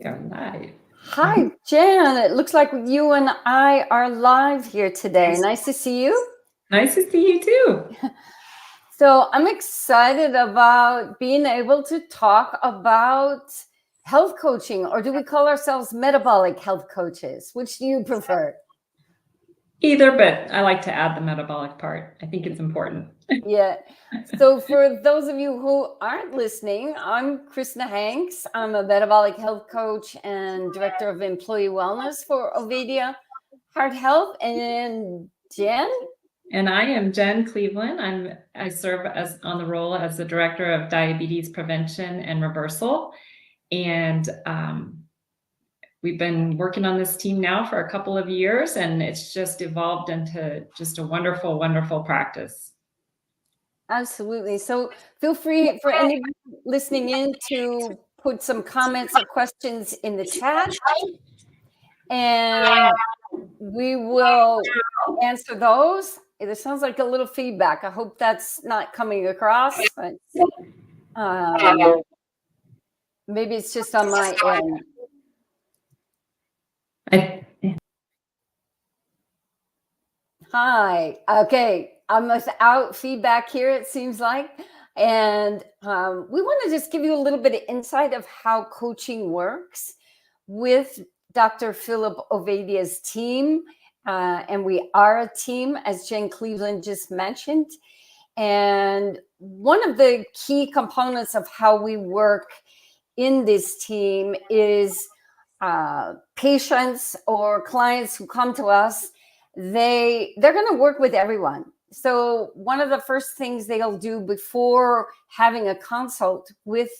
You're live. Hi, Jen. It looks like you and I are live here today. Nice to see you. Nice to see you too. So I'm excited about being able to talk about health coaching, or do we call ourselves metabolic health coaches? Which do you prefer? Either, but I like to add the metabolic part. I think it's important. Yeah. So for those of you who aren't listening, I'm Krisna Hanks. I'm a metabolic health coach and director of employee wellness for Ovadia Heart Health. And Jen? And I am Jen Cleveland. I serve as on the role as the director of diabetes prevention and reversal. And we've been working on this team now for a couple of years, and it's just evolved into just a wonderful, wonderful practice. Absolutely. So feel free for anyone listening in to put some comments or questions in the chat, and we will answer those. It sounds like a little feedback. I hope that's not coming across, but maybe it's just on my end. Hi. Okay. I'm without feedback here, it seems like. And we want to just give you a little bit of insight of how coaching works with Dr. Philip Ovadia's team. And we are a team, as Jen Cleveland just mentioned. And one of the key components of how we work in this team is patients or clients who come to us. They're going to work with everyone. So one of the first things they'll do before having a consult with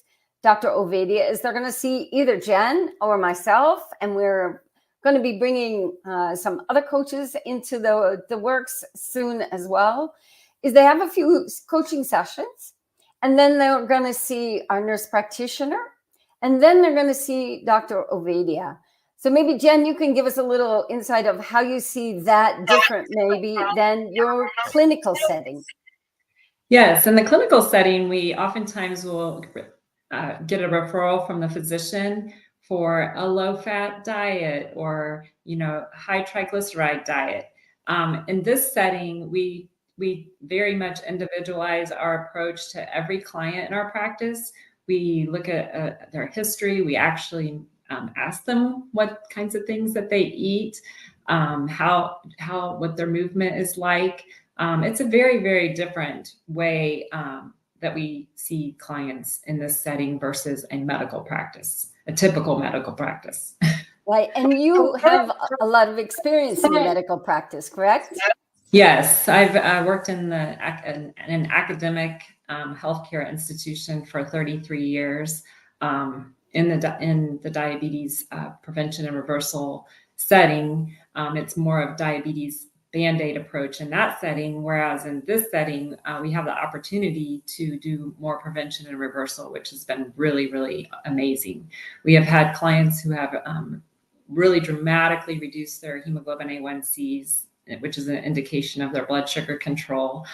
Dr. Ovadia is they're going to see either Jen or myself, and we're going to be bringing some other coaches into the works soon as well, is they have a few coaching sessions, and then they're going to see our nurse practitioner, and then they're going to see Dr. Ovadia. So maybe, Jen, you can give us a little insight of how you see that different maybe than your clinical setting. Yes, in the clinical setting, we oftentimes will get a referral from the physician for a low-fat diet or, high triglyceride diet. In this setting, we very much individualize our approach to every client in our practice. We look at their history. We actually ask them what kinds of things that they eat, what their movement is like. It's a very, very different way that we see clients in this setting versus a medical practice, a typical medical practice. Right, and you have a lot of experience in the medical practice, correct? Yes, I've worked in an academic healthcare institution for 33 years. In the diabetes prevention and reversal setting, it's more of diabetes Band-Aid approach in that setting, whereas in this setting, we have the opportunity to do more prevention and reversal, which has been really, really amazing. We have had clients who have really dramatically reduced their hemoglobin A1Cs, which is an indication of their blood sugar control.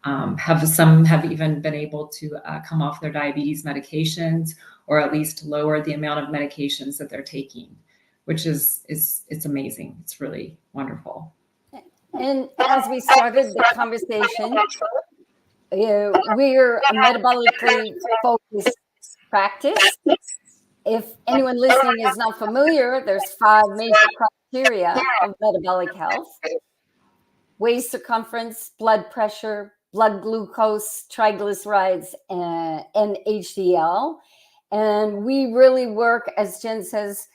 Some have even been able to come off their diabetes medications, or at least lower the amount of medications that they're taking, which is amazing. It's really wonderful. And as we started the conversation, we're a metabolically focused practice. If anyone listening is not familiar, there's 5 major criteria of metabolic health: waist circumference, blood pressure, blood glucose, triglycerides, and HDL. And we really work, as Jen says,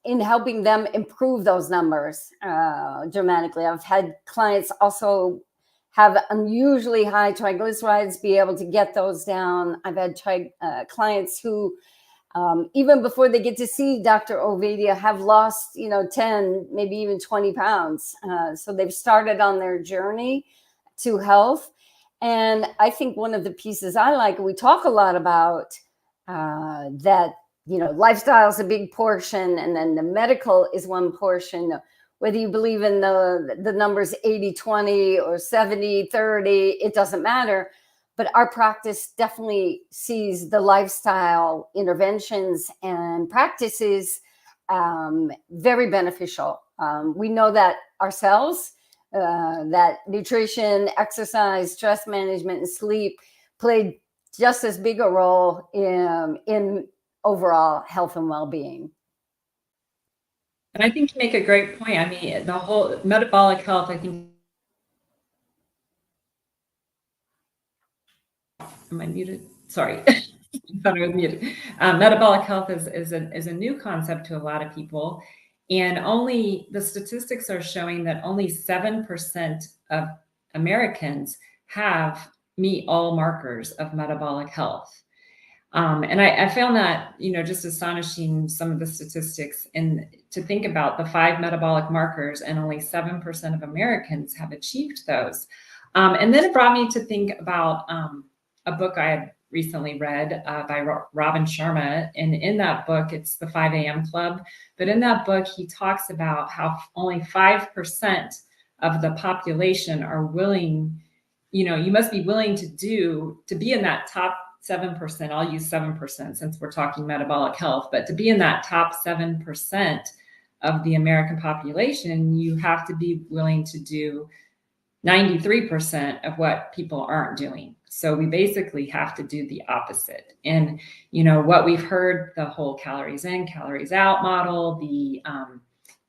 in helping them improve those numbers dramatically. I've had clients also have unusually high triglycerides, be able to get those down. I've had clients who, even before they get to see Dr. Ovadia, have lost, 10, maybe even 20 pounds. So they've started on their journey to health. And I think one of the pieces I like, we talk a lot about that, lifestyle is a big portion, and then the medical is one portion. Whether you believe in the numbers 80-20 or 70-30, it doesn't matter. but our practice definitely sees the lifestyle interventions and practices very beneficial. We know that ourselves, that nutrition, exercise, stress management, and sleep played just as big a role in overall health and well-being. And I think you make a great point. I mean, the whole metabolic health, I think. Am I muted? Sorry. I thought I was muted. Metabolic health is a new concept to a lot of people. And only the statistics are showing that only 7% of Americans meet all markers of metabolic health. And I found that, just astonishing, some of the statistics, and to think about the 5 metabolic markers and only 7% of Americans have achieved those. And then it brought me to think about a book I had recently read by Robin Sharma. And in that book, it's the 5 a.m. Club. But in that book, he talks about how only 5% of the population are willing, you must be willing to be in that top 7%. I'll use 7% since we're talking metabolic health, but to be in that top 7% of the American population, you have to be willing to do 93% of what people aren't doing. So we basically have to do the opposite. And, what we've heard, the whole calories in, calories out model, the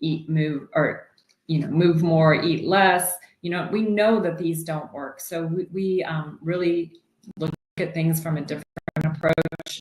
eat, move, or, move more, eat less, we know that these don't work. So we really look at things from a different approach,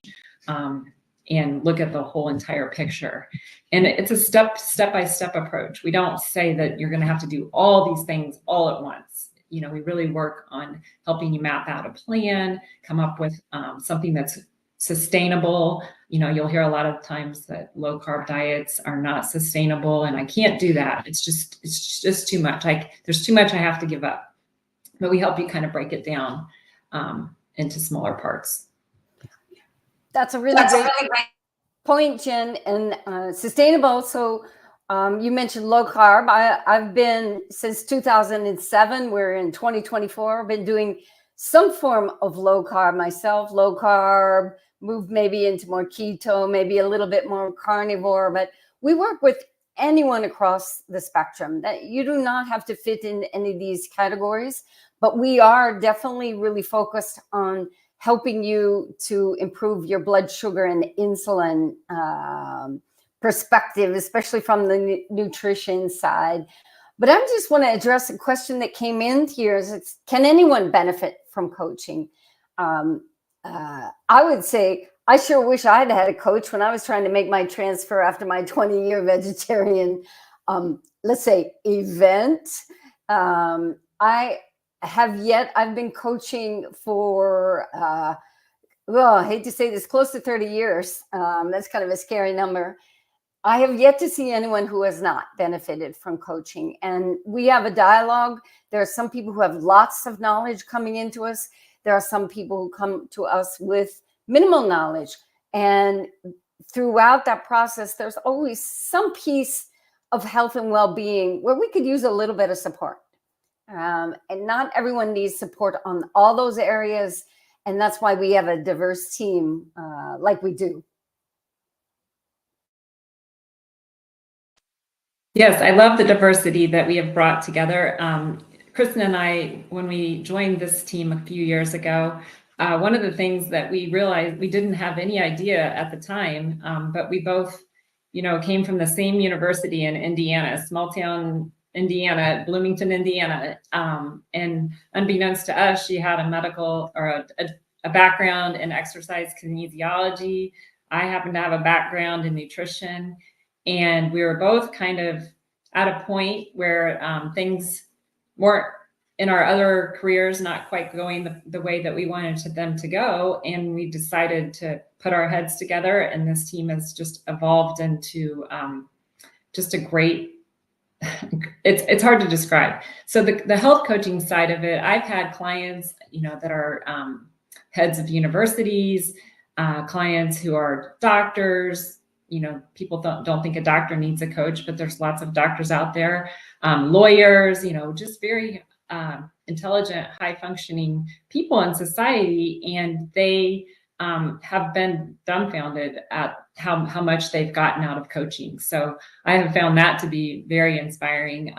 and look at the whole entire picture. And it's a step-by-step approach. We don't say that you're going to have to do all these things all at once. We really work on helping you map out a plan, come up with something that's sustainable. You'll hear a lot of times that low carb diets are not sustainable, and I can't do that. It's just too much. There's too much I have to give up. But we help you kind of break it down into smaller parts. That's a really great point, Jen, and sustainable. So you mentioned low carb. I've been, since 2007, we're in 2024, I've been doing some form of low carb myself, low carb, move maybe into more keto, maybe a little bit more carnivore, but we work with anyone across the spectrum. That you do not have to fit in any of these categories, but we are definitely really focused on helping you to improve your blood sugar and insulin perspective, especially from the nutrition side. But I just want to address a question that came in here. Can anyone benefit from coaching? I would say I sure wish I had had a coach when I was trying to make my transfer after my 20-year vegetarian, let's say, event. I've been coaching for, I hate to say this, close to 30 years. That's kind of a scary number. I have yet to see anyone who has not benefited from coaching. And we have a dialogue. There are some people who have lots of knowledge coming into us. There are some people who come to us with minimal knowledge. And throughout that process, there's always some piece of health and well-being where we could use a little bit of support. And not everyone needs support on all those areas. And that's why we have a diverse team like we do. Yes, I love the diversity that we have brought together. Krisna and I, when we joined this team a few years ago, one of the things that we realized, we didn't have any idea at the time, but we both, came from the same university in Indiana, small town Indiana, Bloomington, Indiana. And unbeknownst to us, she had a medical or a background in exercise kinesiology. I happen to have a background in nutrition. And we were both kind of at a point where things weren't in our other careers, not quite going the way that we wanted them to go. And we decided to put our heads together. And this team has just evolved into just a great, it's hard to describe. So the health coaching side of it, I've had clients, that are heads of universities, clients who are doctors. People don't think a doctor needs a coach, but there's lots of doctors out there, lawyers, just very intelligent, high-functioning people in society, and they have been dumbfounded at how much they've gotten out of coaching. So I have found that to be very inspiring.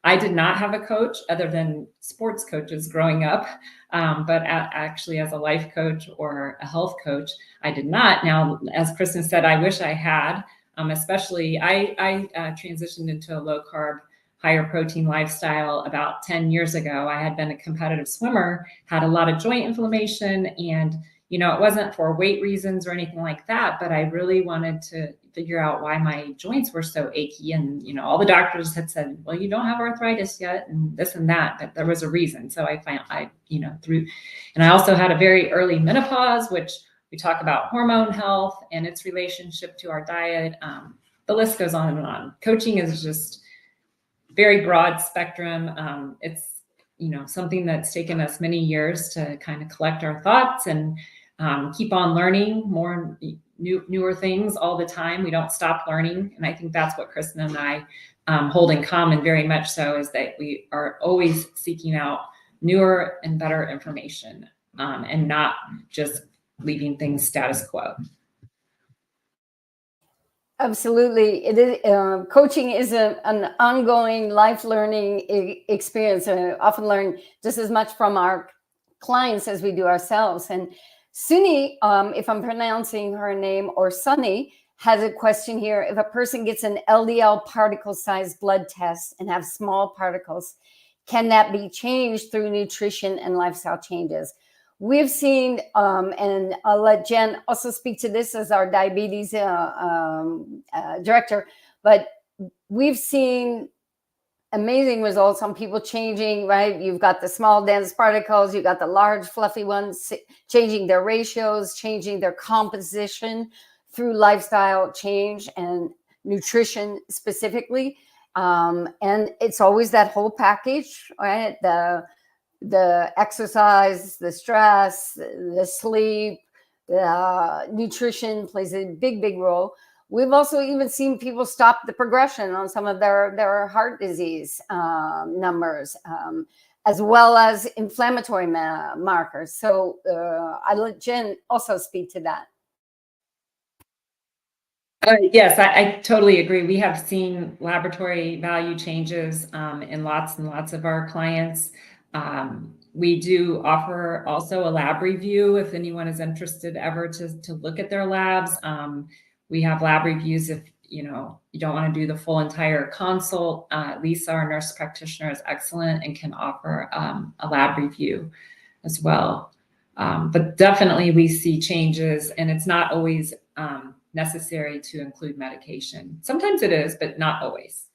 I did not have a coach other than sports coaches growing up, but actually as a life coach or a health coach, I did not. Now, as Krisna said, I wish I had, especially I transitioned into a low-carb, higher protein lifestyle about 10 years ago. I had been a competitive swimmer, had a lot of joint inflammation, and it wasn't for weight reasons or anything like that, but I really wanted to figure out why my joints were so achy. And, all the doctors had said, well, you don't have arthritis yet and this and that, but there was a reason. So I also had a very early menopause, which we talk about hormone health and its relationship to our diet. The list goes on and on. Coaching is just very broad spectrum. It's, something that's taken us many years to kind of collect our thoughts and keep on learning more newer things all the time. We don't stop learning. And I think that's what Krisna and I hold in common very much so, is that we are always seeking out newer and better information and not just leaving things status quo. Absolutely. It is, coaching is an ongoing life learning experience. I often learn just as much from our clients as we do ourselves. And Suni, if I'm pronouncing her name, or Sunny, has a question here. If a person gets an LDL particle size blood test and have small particles, can that be changed through nutrition and lifestyle changes? We've seen, and I'll let Jen also speak to this as our diabetes director, but we've seen amazing results on people changing, right? You've got the small, dense particles, you've got the large, fluffy ones, changing their ratios, changing their composition through lifestyle change and nutrition specifically. And it's always that whole package, right? The exercise, the stress, the sleep, the nutrition plays a big, big role. We've also even seen people stop the progression on some of their heart disease numbers, as well as inflammatory markers. So I let Jen also speak to that. Yes, I totally agree. We have seen laboratory value changes in lots and lots of our clients. We do offer also a lab review if anyone is interested ever to look at their labs. We have lab reviews if you don't want to do the full entire consult. Lisa, our nurse practitioner, is excellent and can offer a lab review as well. But definitely we see changes, and it's not always necessary to include medication. Sometimes it is, but not always.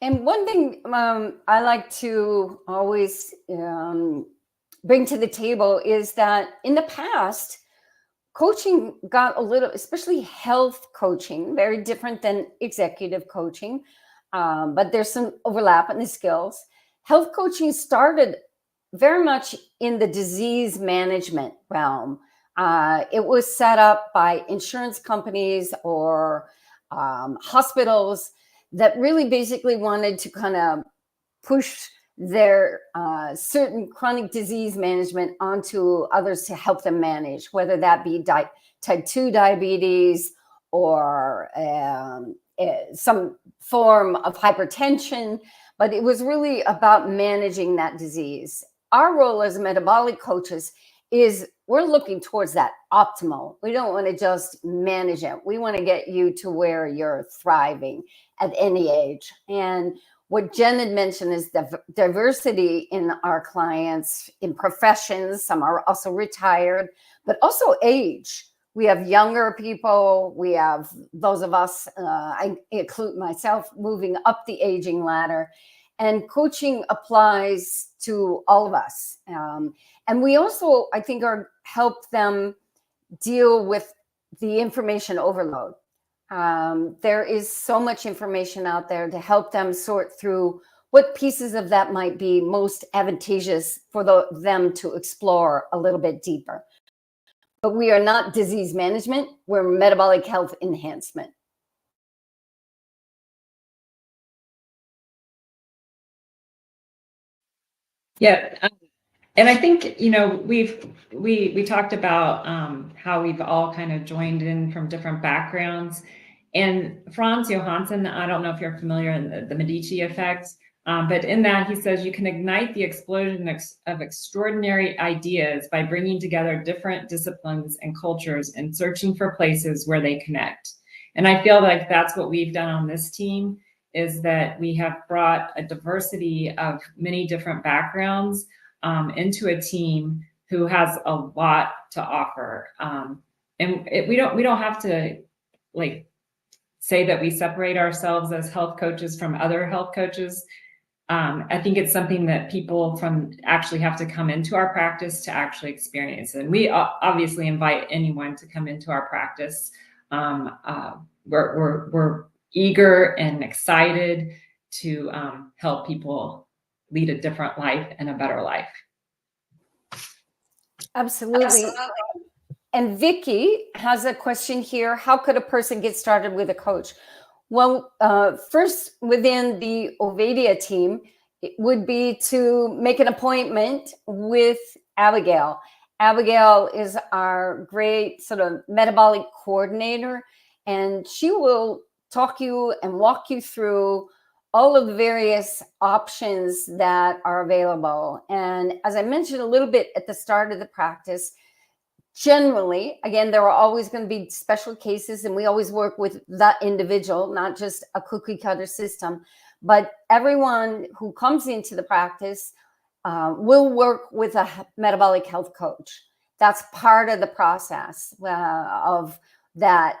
And one thing I like to always bring to the table is that in the past, coaching got a little, especially health coaching, very different than executive coaching, but there's some overlap in the skills. Health coaching started very much in the disease management realm. It was set up by insurance companies or hospitals that really basically wanted to kind of push their certain chronic disease management onto others to help them manage, whether that be type 2 diabetes or some form of hypertension. But it was really about managing that disease. Our role as metabolic coaches is we're looking towards that optimal. We don't want to just manage it. We want to get you to where you're thriving at any age. And what Jen had mentioned is the diversity in our clients in professions. Some are also retired, but also age. We have younger people. We have those of us, I include myself, moving up the aging ladder. And coaching applies to all of us. And we also, I think, help them deal with the information overload. There is so much information out there to help them sort through what pieces of that might be most advantageous for them to explore a little bit deeper. But we are not disease management, we're metabolic health enhancement. Yeah. And I think, you know, we talked about how we've all kind of joined in from different backgrounds. And Franz Johansson, I don't know if you're familiar in the Medici effect, but in that he says you can ignite the explosion of extraordinary ideas by bringing together different disciplines and cultures and searching for places where they connect. And I feel like that's what we've done on this team, is that we have brought a diversity of many different backgrounds into a team who has a lot to offer. We don't have to like say that we separate ourselves as health coaches from other health coaches. I think it's something that people from actually have to come into our practice to actually experience. And we obviously invite anyone to come into our practice. We're eager and excited to help people lead a different life and a better life. Absolutely. And Vicky has a question here. How could a person get started with a coach? Well, first, within the Ovadia team, it would be to make an appointment with Abigail. Abigail is our great sort of metabolic coordinator, and she will talk you and walk you through all of the various options that are available. And as I mentioned a little bit at the start of the practice, generally, again, there are always going to be special cases, and we always work with the individual, not just a cookie cutter system. But everyone who comes into the practice will work with a metabolic health coach. That's part of the process of that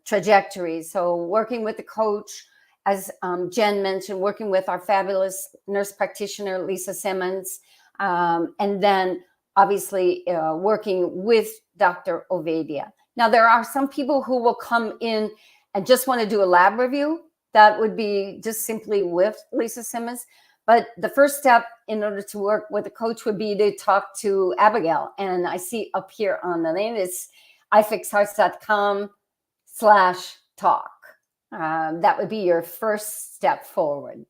trajectory. So working with the coach, as Jen mentioned, working with our fabulous nurse practitioner, Lisa Simmons, and then obviously working with Dr. Ovadia. Now, there are some people who will come in and just want to do a lab review. That would be just simply with Lisa Simmons. But the first step in order to work with a coach would be to talk to Abigail. And I see up here on the name, it's ifixhearts.com/talk. That would be your first step forward.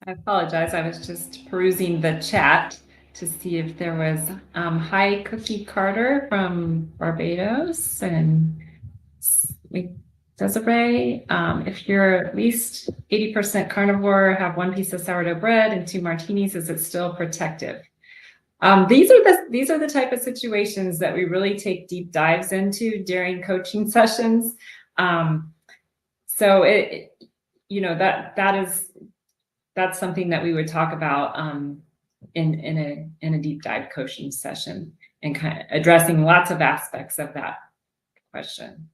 I apologize. I was just perusing the chat to see if there was hi Cookie Carter from Barbados and Desiree. If you're at least 80% carnivore, have 1 piece of sourdough bread and 2 martinis, is it still protective? These are the type of situations that we really take deep dives into during coaching sessions. So that's something that we would talk about in a deep dive coaching session, and kind of addressing lots of aspects of that question.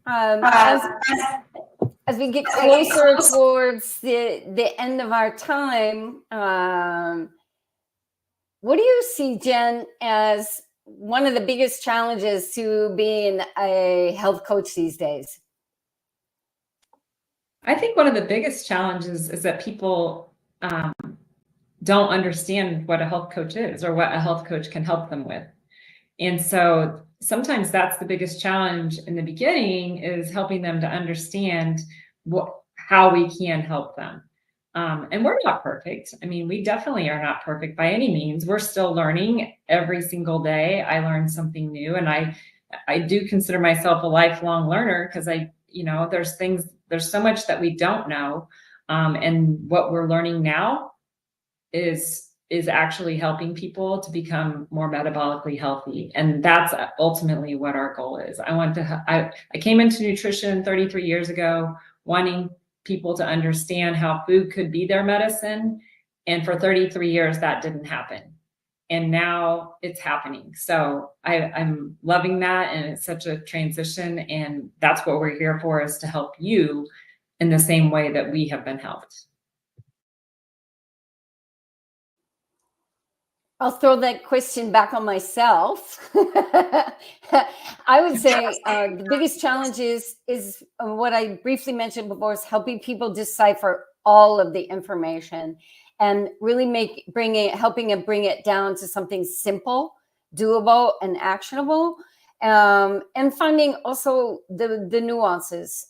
As we get closer towards the end of our time, what do you see, Jen, as one of the biggest challenges to being a health coach these days? I think one of the biggest challenges is that people don't understand what a health coach is or what a health coach can help them with. And so sometimes that's the biggest challenge in the beginning, is helping them to understand how we can help them. And we're not perfect. I mean, we definitely are not perfect by any means. We're still learning every single day. I learn something new, and I do consider myself a lifelong learner, because there's so much that we don't know. And what we're learning now is actually helping people to become more metabolically healthy. And that's ultimately what our goal is. I came into nutrition 33 years ago, wanting people to understand how food could be their medicine. And for 33 years, that didn't happen. And now it's happening. So I'm loving that. And it's such a transition. And that's what we're here for, is to help you in the same way that we have been helped. I'll throw that question back on myself. I would say the biggest challenge is what I briefly mentioned before, is helping people decipher all of the information and really helping it bring it down to something simple, doable, and actionable. And finding also the nuances.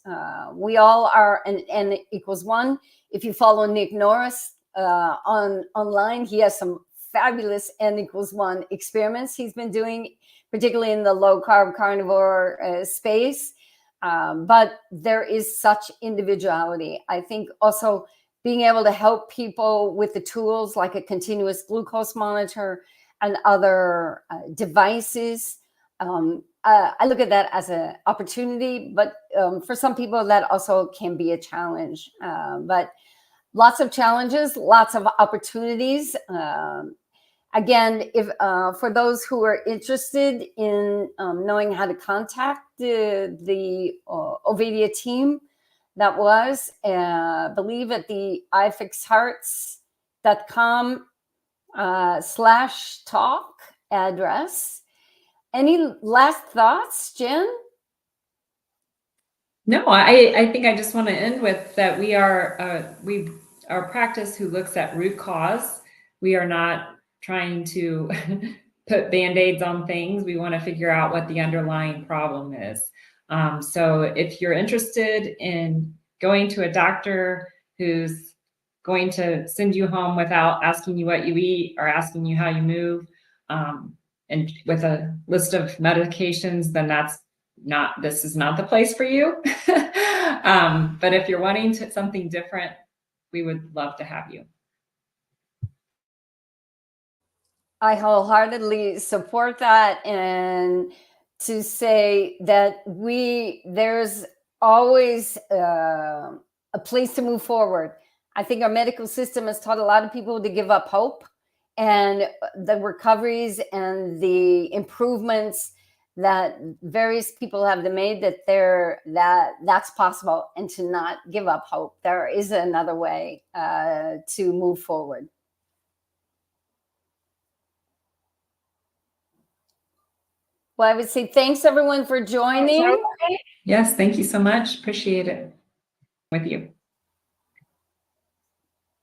We all are an N equals 1. If you follow Nick Norris online, he has some fabulous N equals 1 experiments he's been doing, particularly in the low carb carnivore space. But there is such individuality. I think also being able to help people with the tools like a continuous glucose monitor and other devices. I look at that as an opportunity, but for some people that also can be a challenge. But lots of challenges, lots of opportunities. Again, if for those who are interested in knowing how to contact the Ovadia team, that was, I believe, at the ifixhearts.com/talk address. Any last thoughts, Jen? No, I think I just want to end with that we are our practice who looks at root cause. We are not trying to put Band-Aids on things. We want to figure out what the underlying problem is. So if you're interested in going to a doctor who's going to send you home without asking you what you eat or asking you how you move, and with a list of medications, then this is not the place for you. But if you're wanting something different, we would love to have you. I wholeheartedly support that, and to say that there's always a place to move forward. I think our medical system has taught a lot of people to give up hope, and the recoveries and the improvements that various people have made, that's possible, and to not give up hope. There is another way to move forward. Well, I would say thanks everyone for joining. Yes, thank you so much. Appreciate it with you.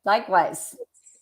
Likewise.